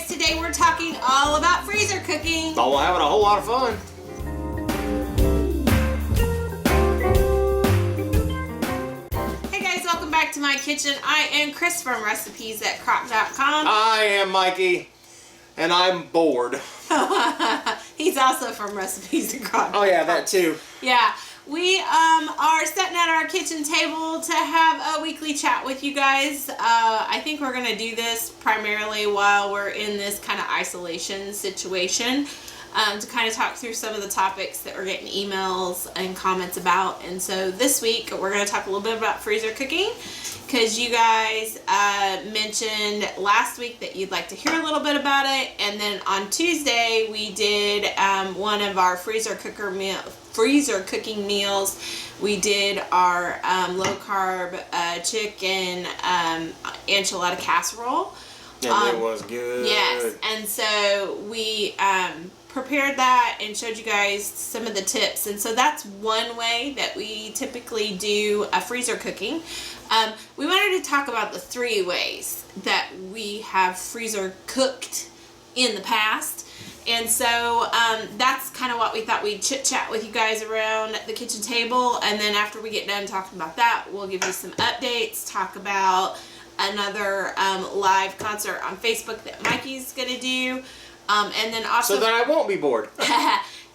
guys, today we're talking all about freezer cooking. Oh, we're having a whole lot of fun. Hey guys, welcome back to my kitchen. I am Cris from recipes at Crock.com. I am Mikey, and I'm bored. He's also from recipes at Crock.com. Oh yeah, that too. Yeah. We are sitting at our kitchen table to have a weekly chat with you guys. I think we're going to do this primarily while we're in this kind of isolation situation, to kind of talk through some of the topics that we're getting emails and comments about. And so this week we're going to talk a little bit about freezer cooking, because you guys mentioned last week that you'd like to hear a little bit about it. And then on Tuesday we did one of our freezer cooking meals. We did our low carb chicken enchilada casserole. And it was good. Yes, and so we prepared that and showed you guys some of the tips. And so that's one way that we typically do a freezer cooking. We wanted to talk about the 3 ways that we have freezer cooked in the past. And so that's kind of what we thought we'd chit chat with you guys around the kitchen table. And then after we get done talking about that, we'll give you some updates, talk about another live concert on Facebook that Mikey's going to do. And then also, so that I won't be bored.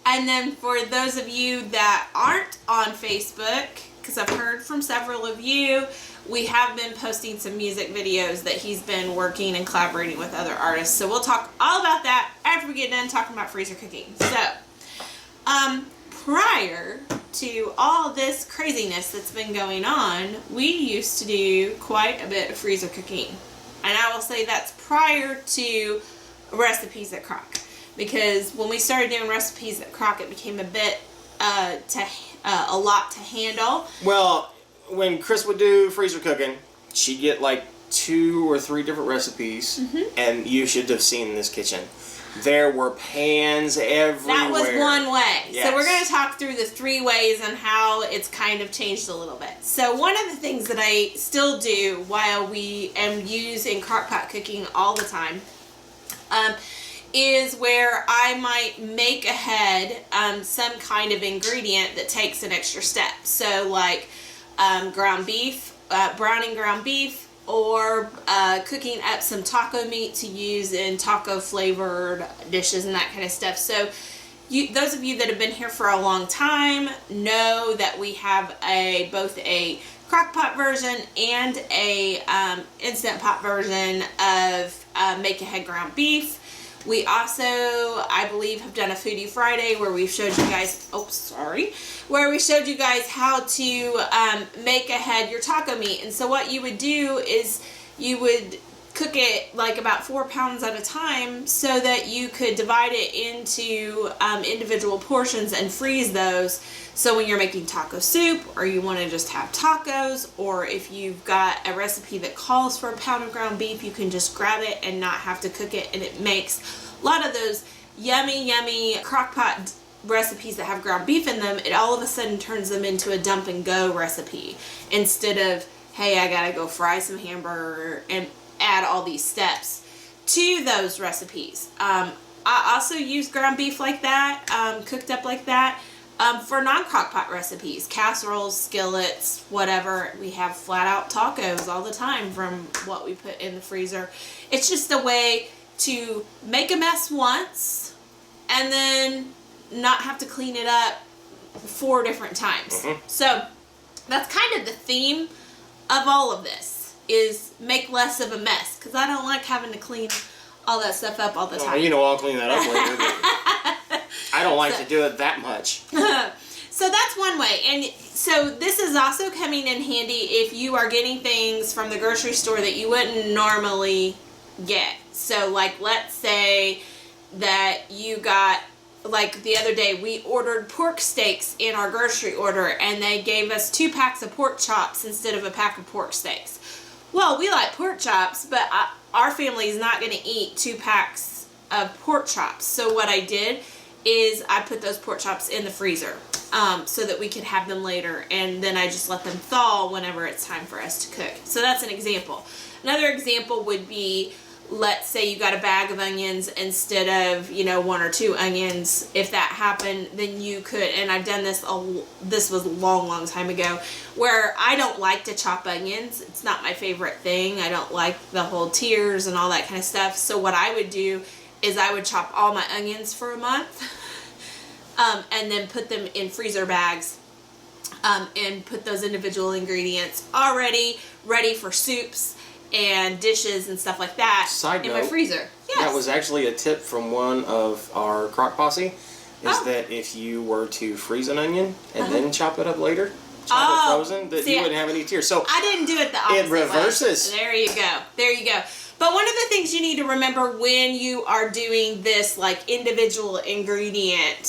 And then for those of you that aren't on Facebook, because I've heard from several of you, we have been posting some music videos that he's been working and collaborating with other artists. So we'll talk all about that after we get done talking about freezer cooking. So, prior to all this craziness that's been going on, we used to do quite a bit of freezer cooking. And I will say that's prior to recipes at Crock. Because when we started doing recipes at Crock, it became a bit, a lot to handle. Well, when Cris would do freezer cooking, she'd get like 2 or 3 different recipes, and you should have seen this kitchen. There were pans everywhere. That was one way. Yes. So we're going to talk through the 3 ways and how it's kind of changed a little bit. So one of the things that I still do while we use in crock-pot cooking all the time, is where I might make ahead some kind of ingredient that takes an extra step. So like ground beef, browning ground beef, or cooking up some taco meat to use in taco flavored dishes and that kind of stuff. So those of you that have been here for a long time know that we have both a crock pot version and a instant pot version of make ahead ground beef. We also, I believe, have done a Foodie Friday where we showed you guys, where we showed you guys how to make ahead your taco meat. And so what you would do is you would cook it like about 4 pounds at a time so that you could divide it into individual portions and freeze those. So when you're making taco soup, or you want to just have tacos, or if you've got a recipe that calls for a pound of ground beef, you can just grab it and not have to cook it. And it makes a lot of those yummy crock pot recipes that have ground beef in them. It all of a sudden turns them into a dump and go recipe, instead of, hey, I gotta go fry some hamburger and add all these steps to those recipes. I also use ground beef like that, cooked up like that, for non-crock pot recipes, casseroles, skillets, whatever. We have flat out tacos all the time from what we put in the freezer. It's just a way to make a mess once and then not have to clean it up 4 different times. So that's kind of the theme of all of this, is make less of a mess, because I don't like having to clean all that stuff up all the time. You know, I'll clean that up later. I don't like to do it that much. So that's one way. And so this is also coming in handy if you are getting things from the grocery store that you wouldn't normally get. So like, let's say that you got, like the other day we ordered pork steaks in our grocery order, and they gave us 2 packs of pork chops instead of a pack of pork steaks. Well, we like pork chops, but our family is not going to eat 2 packs of pork chops. So what I did is I put those pork chops in the freezer so that we could have them later, and then I just let them thaw whenever it's time for us to cook. So that's an example. Another example would be let's say you got a bag of onions instead of, you know, 1 or 2 onions. If that happened, then you could, and I've done this, this was a long time ago, where I don't like to chop onions. It's not my favorite thing. I don't like the whole tears and all that kind of stuff. So what I would do is I would chop all my onions for a month and then put them in freezer bags and put those individual ingredients already ready for soups and dishes and stuff like that in my freezer. Yes. That was actually a tip from one of our Crock Posse, is that if you were to freeze an onion and then chop it up later, chop it frozen, that you wouldn't have any tears. So I didn't do it the opposite it reverses. way. There you go. There you go. But one of the things you need to remember when you are doing this like individual ingredient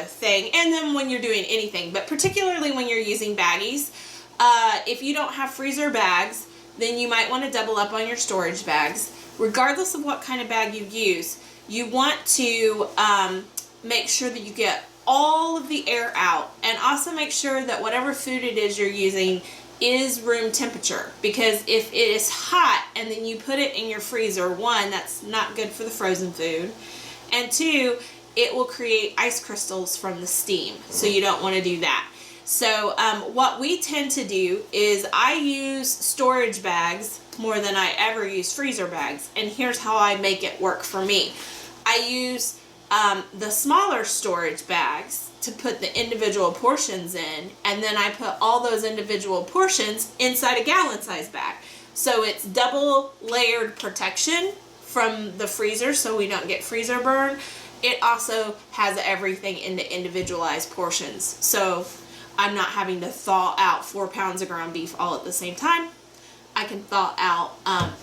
thing, and then when you're doing anything, but particularly when you're using baggies, if you don't have freezer bags, then you might want to double up on your storage bags. Regardless of what kind of bag you use, you want to make sure that you get all of the air out, and also make sure that whatever food it is you're using is room temperature, because if it is hot and then you put it in your freezer, 1, that's not good for the frozen food, and 2, it will create ice crystals from the steam, so you don't want to do that. So what we tend to do is I use storage bags more than I ever use freezer bags, and here's how I make it work for me. I use the smaller storage bags to put the individual portions in, and then I put all those individual portions inside a gallon size bag. So it's double layered protection from the freezer so we don't get freezer burn. It also has everything into individualized portions. So I'm not having to thaw out 4 pounds of ground beef all at the same time. I can thaw out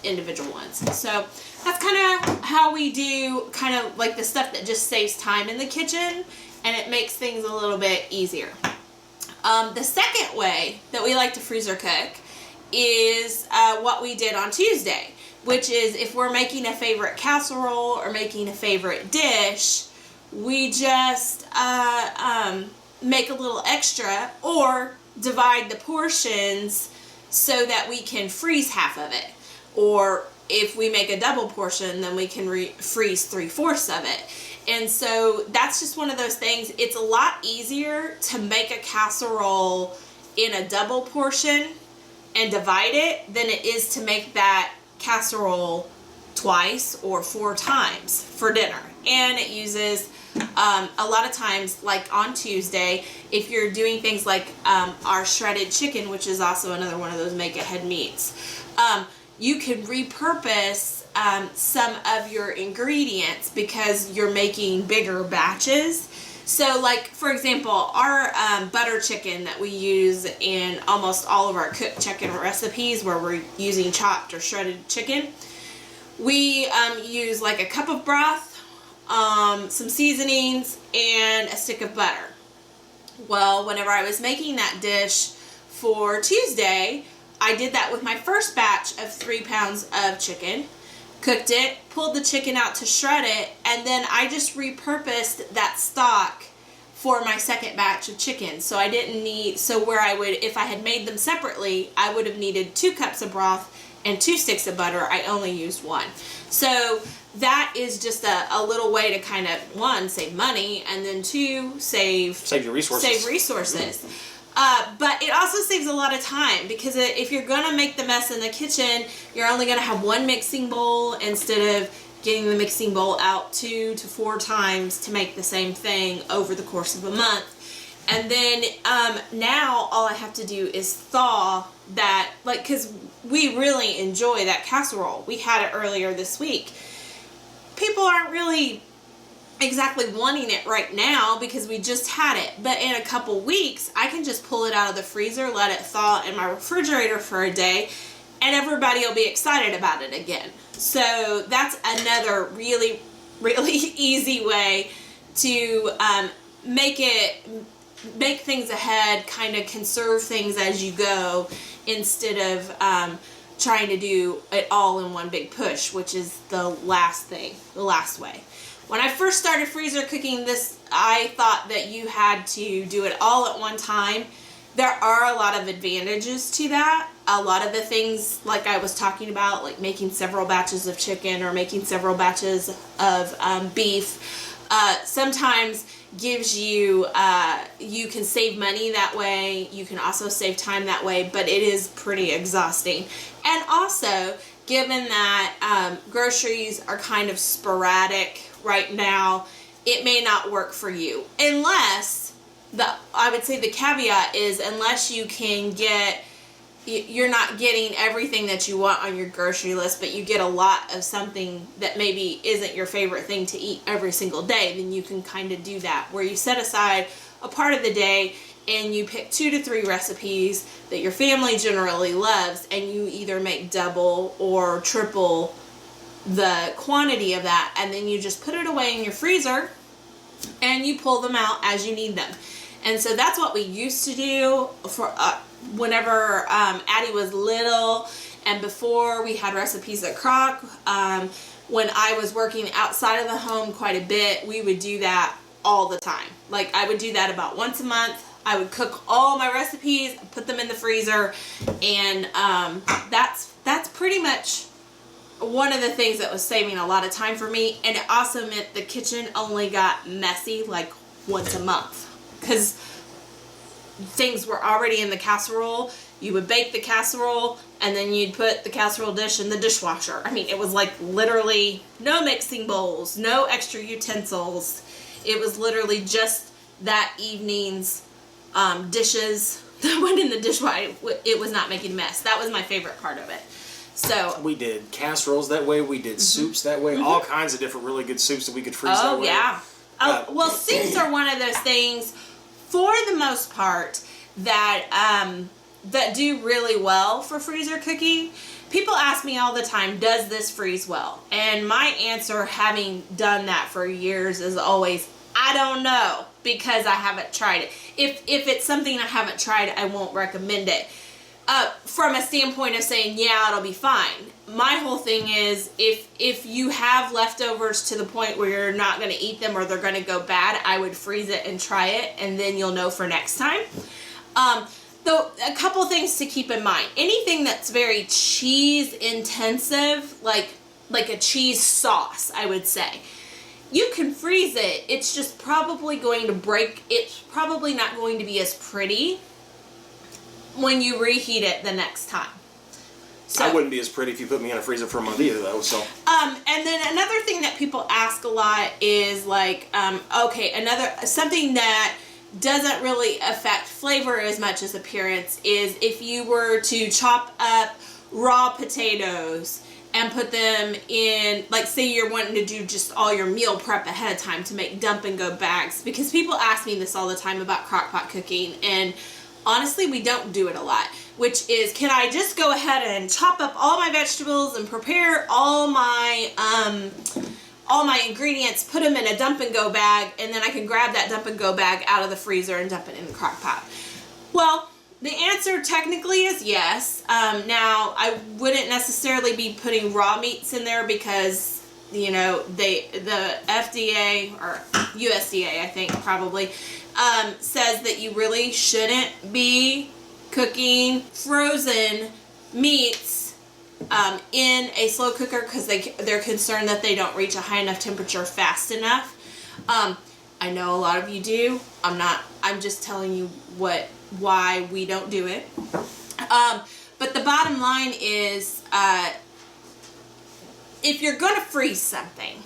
individual ones. So that's kind of how we do kind of like the stuff that just saves time in the kitchen, and it makes things a little bit easier. The second way that we like to freezer cook is what we did on Tuesday, which is if we're making a favorite casserole or making a favorite dish, we just make a little extra or divide the portions so that we can freeze half of it. Or if we make a double portion, then we can freeze 3/4 of it. And so that's just one of those things. It's a lot easier to make a casserole in a double portion and divide it than it is to make that casserole twice or 4 times for dinner. And it uses a lot of times, like on Tuesday, if you're doing things like our shredded chicken, which is also another one of those make-ahead meats, you can repurpose some of your ingredients because you're making bigger batches. So like, for example, our butter chicken that we use in almost all of our cooked chicken recipes where we're using chopped or shredded chicken, we use like a cup of broth, some seasonings, and a stick of butter. Well, whenever I was making that dish for Tuesday, I did that with my first batch of 3 pounds of chicken, cooked it, pulled the chicken out to shred it, and then I just repurposed that stock for my second batch of chicken. So I didn't need, so where I would, if I had made them separately, I would have needed 2 cups of broth and 2 sticks of butter. I only used 1. So that is just a little way to kind of, 1, save money, and then 2, save your resources. Save resources. But it also saves a lot of time, because if you're going to make the mess in the kitchen, you're only going to have 1 mixing bowl instead of getting the mixing bowl out 2 to 4 times to make the same thing over the course of a month. And then now all I have to do is thaw that, like, because we really enjoy that casserole. We had it earlier this week. People aren't really exactly wanting it right now because we just had it, but in a couple weeks I can just pull it out of the freezer, let it thaw in my refrigerator for a day, and everybody will be excited about it again. So that's another really easy way to make things ahead, kind of conserve things as you go, instead of trying to do it all in one big push, which is the last way. When I first started freezer cooking this, I thought that you had to do it all at one time. There are a lot of advantages to that. a lot of the things like I was talking about, like making several batches of chicken or making several batches of beef, sometimes gives you, you can save money that way. You can also save time that way, but it is pretty exhausting. And also, given that groceries are kind of sporadic right now, it may not work for you. Unless, I would say the caveat is, unless you can get, you're not getting everything that you want on your grocery list, but you get a lot of something that maybe isn't your favorite thing to eat every single day, then you can kind of do that, where you set aside a part of the day and you pick 2 to 3 recipes that your family generally loves, and you either make double or triple the quantity of that, and then you just put it away in your freezer and you pull them out as you need them. And so that's what we used to do for whenever Addie was little, and before we had recipes at Crock. When I was working outside of the home quite a bit, we would do that all the time. Like, I would do that about once a month. I would cook all my recipes, put them in the freezer, and that's pretty much one of the things that was saving a lot of time for me. And it also meant the kitchen only got messy like once a month, because things were already in the casserole. You would bake the casserole, and then you'd put the casserole dish in the dishwasher. I mean, it was like literally no mixing bowls, no extra utensils. It was literally just that evening's dishes that went in the dishwasher. It was not making a mess. That was my favorite part of it. So we did casseroles that way. We did soups that way. All kinds of different really good soups that we could freeze that way. Yeah. Well, soups are one of those things, for the most part, that that do really well for freezer cooking. People ask me all the time, does this freeze well? And my answer, having done that for years, is always, I don't know, because I haven't tried it. If it's something I haven't tried, I won't recommend it. From a standpoint of saying, yeah, it'll be fine. My whole thing is, if you have leftovers to the point where you're not going to eat them or they're going to go bad, I would freeze it and try it, and then you'll know for next time. Though, a couple things to keep in mind. Anything that's very cheese intensive, like a cheese sauce, I would say, you can freeze it. It's just probably going to break. It's probably not going to be as pretty when you reheat it the next time. So, I wouldn't be as pretty if you put me in a freezer for a month either, though. So. And then another thing that people ask a lot is like, something that doesn't really affect flavor as much as appearance is if you were to chop up raw potatoes and put them in, like, say you're wanting to do just all your meal prep ahead of time to make dump and go bags, because people ask me this all the time about crock pot cooking, and honestly, we don't do it a lot, which is, can I just go ahead and chop up all my vegetables and prepare all my ingredients, put them in a dump and go bag, and then I can grab that dump and go bag out of the freezer and dump it in the crock pot? Well, the answer technically is yes. Now, I wouldn't necessarily be putting raw meats in there because, you know, the FDA, or USDA, I think, probably, says that you really shouldn't be cooking frozen meats in a slow cooker, because they're concerned that they don't reach a high enough temperature fast enough. I know a lot of you do. I'm just telling you why we don't do it. But the bottom line is, if you're going to freeze something,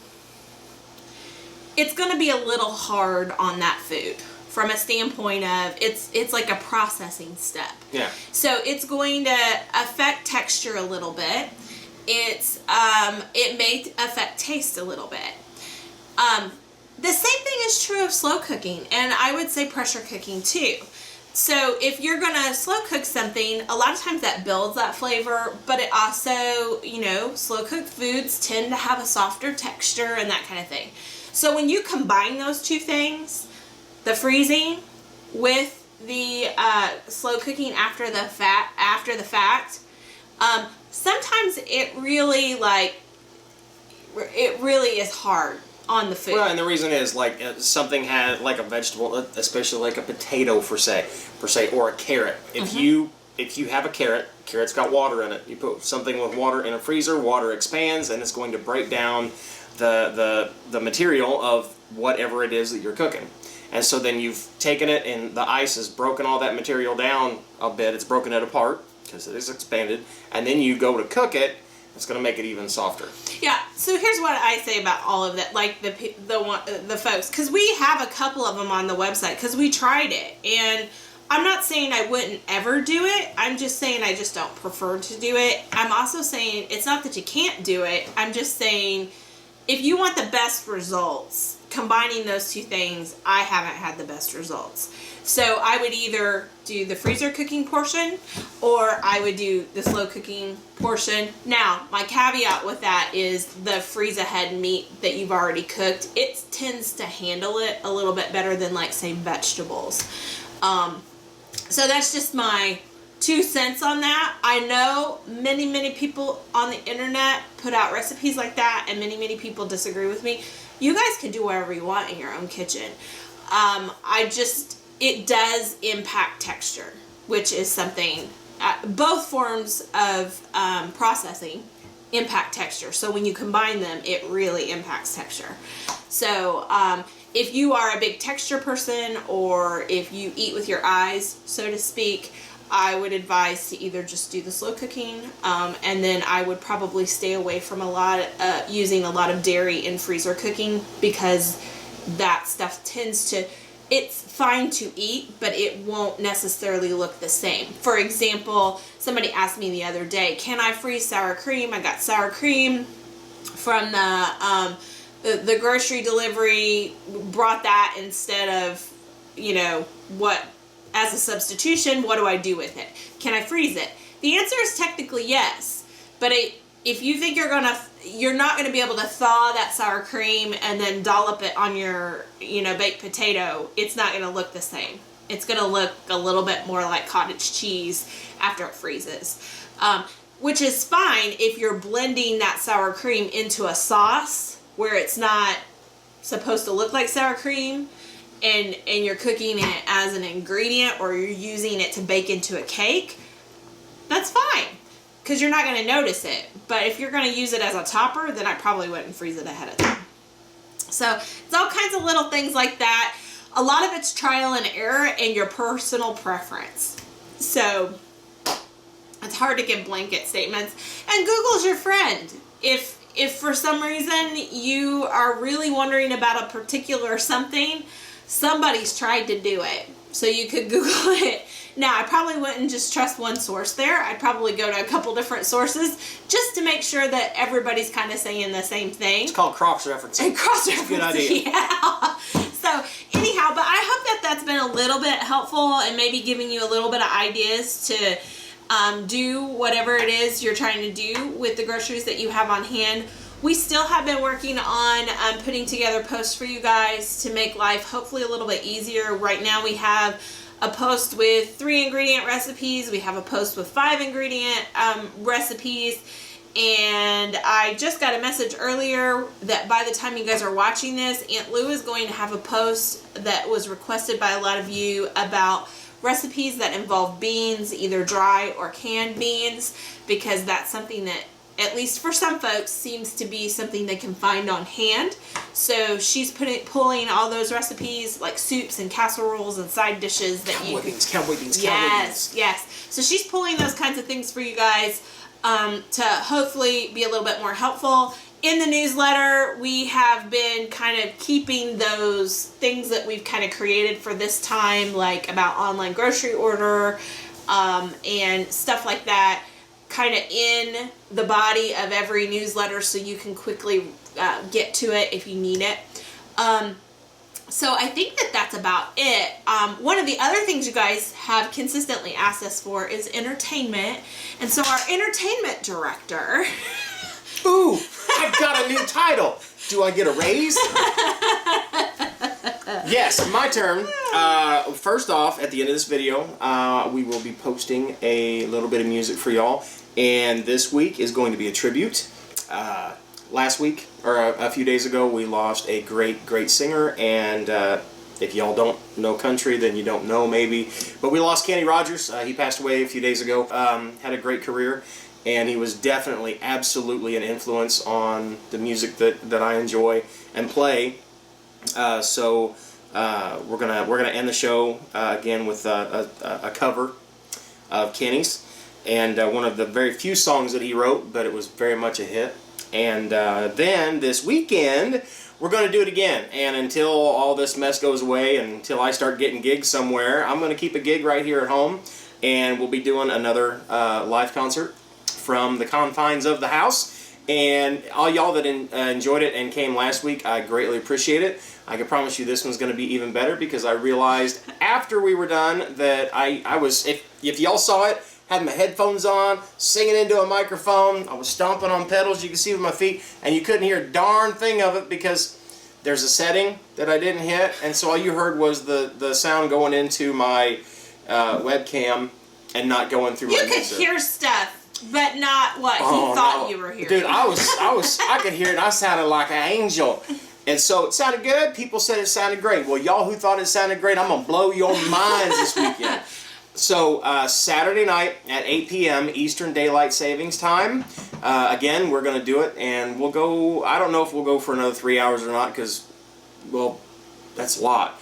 it's going to be a little hard on that food from a standpoint of it's like a processing step. Yeah. So it's going to affect texture a little bit. It may affect taste a little bit. The same thing is true of slow cooking, and I would say pressure cooking too. So if you're gonna slow cook something, a lot of times that builds that flavor, but it also, you know, slow cooked foods tend to have a softer texture and that kind of thing. So when you combine those two things, the freezing with the slow cooking after the fact, sometimes it really is hard on the food. Well, and the reason is, like, something had, like a vegetable, especially like a potato per se, or a carrot. If you if you have a carrot's got water in it. You put something with water in a freezer, water expands, and it's going to break down the material of whatever it is that you're cooking. And so then you've taken it, and the ice has broken all that material down a bit. It's broken it apart because it is expanded, and then you go to cook it. It's going to make it even softer. Yeah. So here's what I say about all of that, like the folks, because we have a couple of them on the website because we tried it, and I'm not saying I wouldn't ever do it. I'm just saying I just don't prefer to do it. I'm also saying it's not that you can't do it. I'm just saying if you want the best results, combining those two things, I haven't had the best results. So I would either do the freezer cooking portion or I would do the slow cooking portion. Now, my caveat with that is the freeze ahead meat that you've already cooked, it tends to handle it a little bit better than, like, say, vegetables. So that's just my 2 cents on that. I know many people on the internet put out recipes like that, and many people disagree with me. You guys can do whatever you want in your own kitchen. It does impact texture, which is something, both forms of processing impact texture. So when you combine them, it really impacts texture. So if you are a big texture person, or if you eat with your eyes, so to speak, I would advise to either just do the slow cooking, and then I would probably stay away from using a lot of dairy in freezer cooking, because that stuff tends to, it's fine to eat, but it won't necessarily look the same. For example, somebody asked me the other day, can I freeze sour cream? I got sour cream from the grocery delivery, brought that instead of, as a substitution. What do I do with it? Can I freeze it? The answer is technically yes, but if you think you're not going to be able to thaw that sour cream and then dollop it on your, baked potato, it's not going to look the same. It's going to look a little bit more like cottage cheese after it freezes, which is fine if you're blending that sour cream into a sauce where it's not supposed to look like sour cream, and you're cooking it as an ingredient, or you're using it to bake into a cake. That's fine, because you're not going to notice it. But if you're going to use it as a topper, then I probably wouldn't freeze it ahead of time. So it's all kinds of little things like that. A lot of it's trial and error and your personal preference. So it's hard to give blanket statements. And Google's your friend. If for some reason you are really wondering about a particular something, somebody's tried to do it. So you could Google it. Now, I probably wouldn't just trust one source there. I'd probably go to a couple different sources just to make sure that everybody's kind of saying the same thing. It's called cross-referencing. And cross-referencing. Good idea. Yeah. So anyhow, but I hope that that's been a little bit helpful and maybe giving you a little bit of ideas to do whatever it is you're trying to do with the groceries that you have on hand. We still have been working on putting together posts for you guys to make life hopefully a little bit easier. Right now we have a post with 3 ingredient recipes. We have a post with 5 ingredient recipes. And I just got a message earlier that by the time you guys are watching this, Aunt Lou is going to have a post that was requested by a lot of you about recipes that involve beans, either dry or canned beans, because that's something that, at least for some folks, seems to be something they can find on hand. So she's pulling all those recipes, like soups and casseroles and side dishes that cowboy beans. Yes. So she's pulling those kinds of things for you guys to hopefully be a little bit more helpful. In the newsletter, we have been kind of keeping those things that we've kind of created for this time, like about online grocery order and stuff like that, kind of in the body of every newsletter so you can quickly get to it if you need it. So I think that that's about it. One of the other things you guys have consistently asked us for is entertainment. And so our entertainment director... Ooh, I've got a new title. Do I get a raise? Yes, my turn. First off, at the end of this video, we will be posting a little bit of music for y'all. And this week is going to be a tribute. Last week, or a few days ago, we lost a great singer and If y'all don't know country, then you don't know maybe. But we lost Kenny Rogers. He passed away a few days ago. Had a great career, and he was definitely, absolutely an influence on the music that I enjoy and play. So we're gonna end the show again with a cover of Kenny's, and one of the very few songs that he wrote, but it was very much a hit. And then this weekend we're going to do it again, and until all this mess goes away and until I start getting gigs somewhere, I'm going to keep a gig right here at home, and we'll be doing another live concert from the confines of the house. And all y'all that enjoyed it and came last week, I greatly appreciate it. I can promise you this one's going to be even better, because I realized after we were done that I was, if y'all saw it, had my headphones on, singing into a microphone. I was stomping on pedals, you can see with my feet, and you couldn't hear a darn thing of it because there's a setting that I didn't hit, and so all you heard was the sound going into my webcam and not going through my music. You could hear stuff, but not what he thought you were hearing. Dude, I could hear it. I sounded like an angel. And so it sounded good. People said it sounded great. Well, y'all who thought it sounded great, I'm going to blow your minds this weekend. So Saturday night at 8 p.m. Eastern Daylight Savings Time. Again, we're going to do it, and we'll go, I don't know if we'll go for another 3 hours or not, because, well, that's a lot.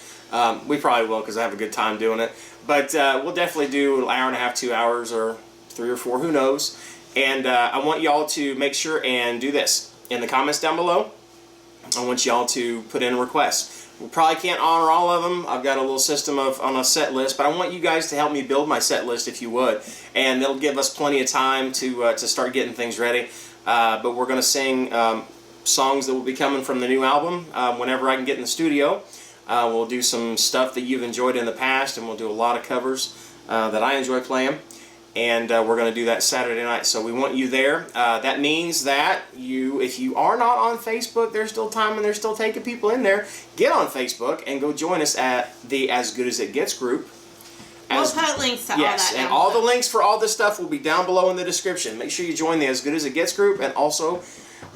We probably will, because I have a good time doing it. But we'll definitely do an hour and a half, 2 hours, or 3 or 4, who knows. And I want y'all to make sure and do this. In the comments down below, I want y'all to put in requests. We probably can't honor all of them. I've got a little system on a set list, but I want you guys to help me build my set list if you would, and it'll give us plenty of time to start getting things ready. But we're going to sing songs that will be coming from the new album whenever I can get in the studio. We'll do some stuff that you've enjoyed in the past, and we'll do a lot of covers that I enjoy playing. And we're going to do that Saturday night, so we want you there. That means that if you are not on Facebook, there's still time and they're still taking people in there. Get on Facebook and go join us at the As Good As It Gets group. We'll put links to all that. Yes, and all the links for all this stuff will be down below in the description. Make sure you join the As Good As It Gets group, and also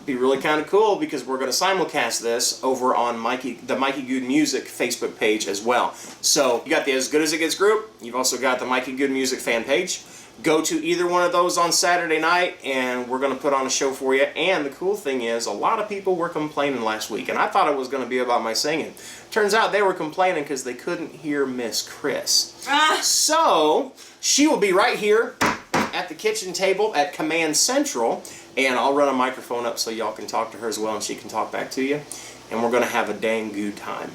be really kind of cool because we're going to simulcast this over on the Mikey Goode Music Facebook page as well. So you got the As Good As It Gets group. You've also got the Mikey Goode Music fan page. Go to either one of those on Saturday night, and we're going to put on a show for you. And the cool thing is, a lot of people were complaining last week, and I thought it was going to be about my singing. Turns out they were complaining because they couldn't hear Miss Cris. So she will be right here at the kitchen table at Command Central, and I'll run a microphone up so y'all can talk to her as well, and she can talk back to you. And we're going to have a dang good time.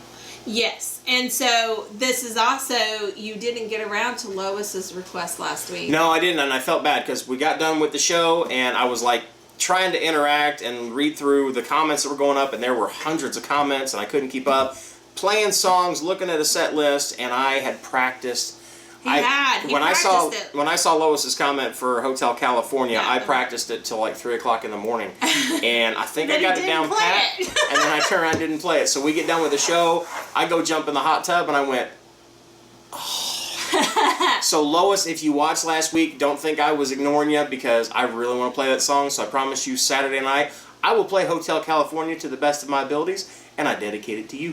Yes, and so this is also, you didn't get around to Lois's request last week. No, I didn't, and I felt bad because we got done with the show, and I was like trying to interact and read through the comments that were going up, and there were hundreds of comments, and I couldn't keep up. Playing songs, looking at a set list, and I had practiced. When I saw Lois's comment for Hotel California, I practiced it till like 3 o'clock in the morning, and I think I got it down pat. And then I turned around and didn't play it. So we get done with the show, I go jump in the hot tub, and I went, oh. So Lois, if you watched last week, don't think I was ignoring you because I really want to play that song. So I promise you, Saturday night, I will play Hotel California to the best of my abilities, and I dedicate it to you.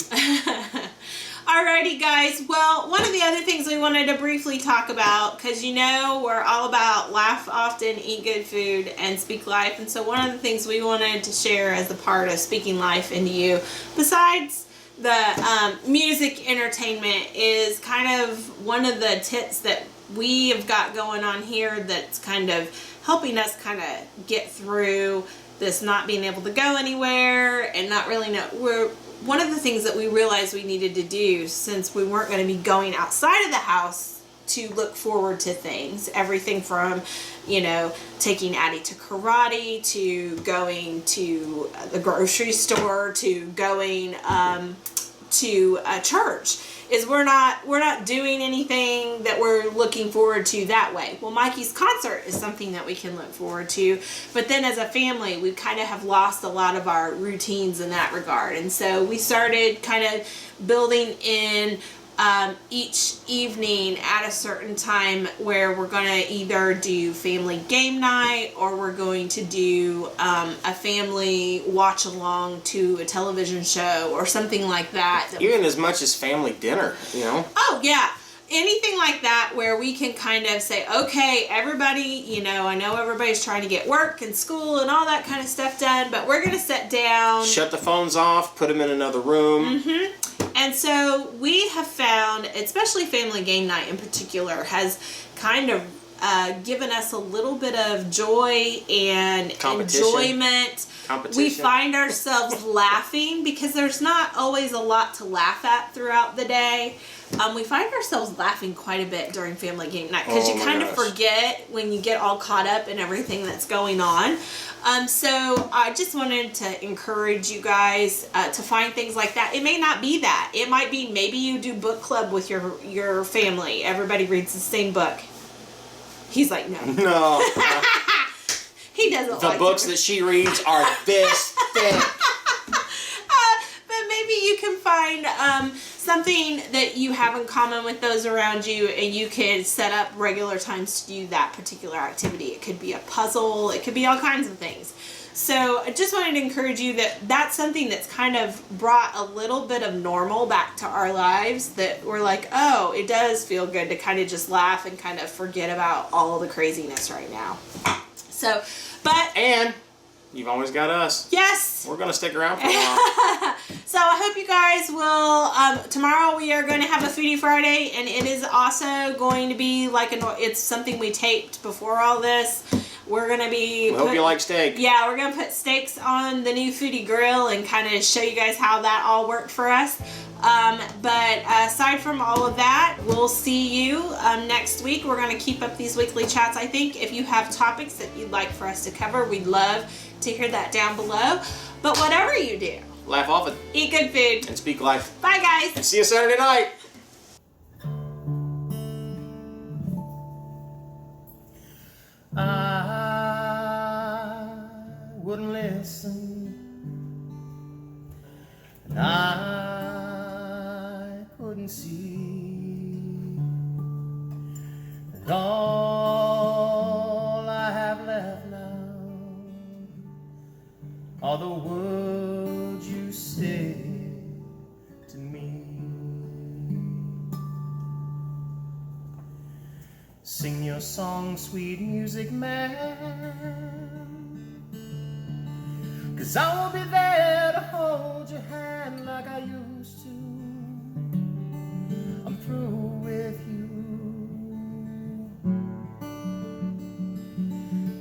Alrighty guys, well, one of the other things we wanted to briefly talk about, because you know we're all about laugh often, eat good food, and speak life, and so one of the things we wanted to share as a part of speaking life into you, besides the music entertainment, is kind of one of the tips that we have got going on here that's kind of helping us kind of get through this not being able to go anywhere and not really know. One of the things that we realized we needed to do, since we weren't going to be going outside of the house to look forward to things, everything from, you know, taking Addie to karate, to going to the grocery store, to going to a church, is we're not doing anything that we're looking forward to that way. Well, Mikey's concert is something that we can look forward to, but then as a family, we kind of have lost a lot of our routines in that regard, and so we started kind of building in each evening at a certain time where we're going to either do family game night or we're going to do a family watch along to a television show or something like that. Even as much as family dinner, you know? Oh, yeah. Anything like that where we can kind of say, okay, everybody, you know, I know everybody's trying to get work and school and all that kind of stuff done, but we're going to sit down. Shut the phones off, put them in another room. Mm-hmm. And so we have found, especially family game night in particular, has kind of given us a little bit of joy and enjoyment. We find ourselves laughing because there's not always a lot to laugh at throughout the day. We find ourselves laughing quite a bit during family game night because you kind of forget when you get all caught up in everything that's going on. So I just wanted to encourage you guys to find things like that. It may not be that. It might be maybe you do book club with your family. Everybody reads the same book. He's like, no. No. He doesn't the like books that she reads are this thick. But maybe you can find something that you have in common with those around you, and you can set up regular times to do that particular activity. It could be a puzzle. It could be all kinds of things. So I just wanted to encourage you that that's something that's kind of brought a little bit of normal back to our lives, that we're like, oh, it does feel good to kind of just laugh and kind of forget about all the craziness right now. So, and you've always got us. Yes. We're going to stick around for a while. So I hope you guys will, tomorrow we are going to have a Foodie Friday, and it is also going to be like, it's something we taped before all this. We're going to be... We hope you like steak. Yeah, we're going to put steaks on the new Foodie Grill and kind of show you guys how that all worked for us. But aside from all of that, we'll see you next week. We're going to keep up these weekly chats, I think. If you have topics that you'd like for us to cover, we'd love to hear that down below. But whatever you do, laugh often. Eat good food. And speak life. Bye, guys. And see you Saturday night. I wouldn't listen. And I couldn't see that all I have left now are the words you said to me. Sing your song, sweet music man, 'cause I won't be there to hold your hand like I used to. I'm through with you.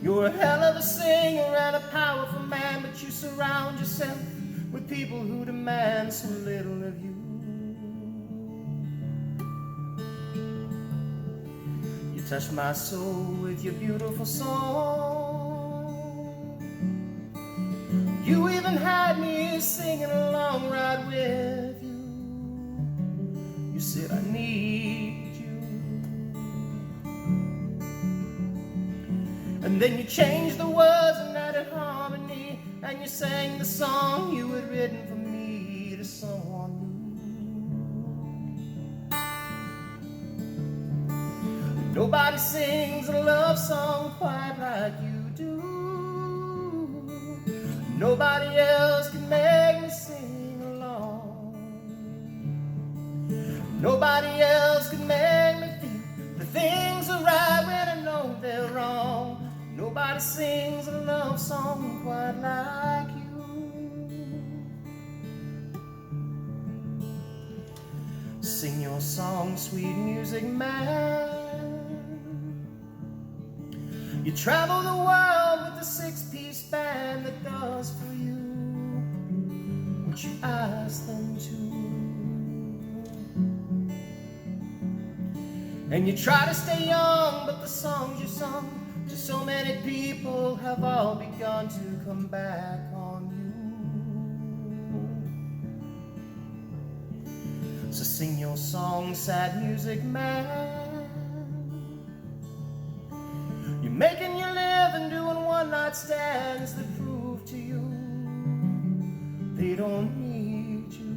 You're a hell of a singer and a powerful man, but you surround yourself with people who demand so little of you. You touch my soul with your beautiful song. You even had me singing along right with you. You said I need you. And then you changed the words and added harmony, and you sang the song you had written for me to someone new. Nobody sings a love song quite like you do. Nobody else can make me sing along. Nobody else can make me feel the things are right when I know they're wrong. Nobody sings a love song quite like you. Sing your song, sweet music man. You travel the world with a six-piece band that does for you what you ask them to. And you try to stay young, but the songs you sung to so many people have all begun to come back on you. So sing your song, sad music man. You're making your living doing one-night stands that prove to you they don't need you.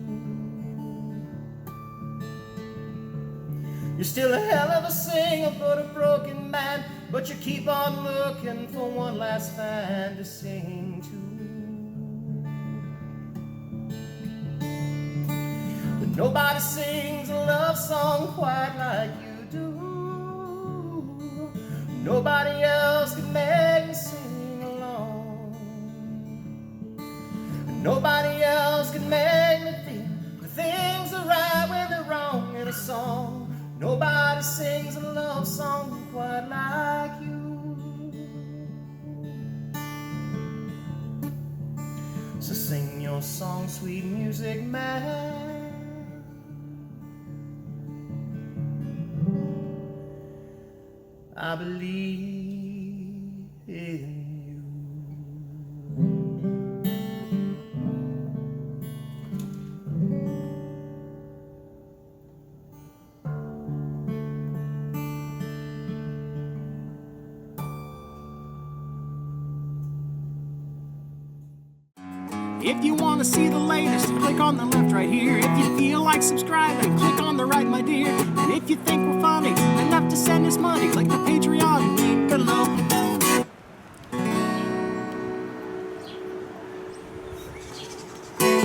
You're still a hell of a singer, but a broken man. But you keep on looking for one last fan to sing to. But nobody sings a love song quite like you do. Nobody else can make me sing along. Nobody else can make me feel the things are right when they're wrong in a song. Nobody sings a love song quite like you. So sing your song, sweet music man. I believe in If you want to see the latest, click on the left right here. If you feel like subscribing, click on the right, my dear. And if you think we're funny enough to send us money, click the Patreon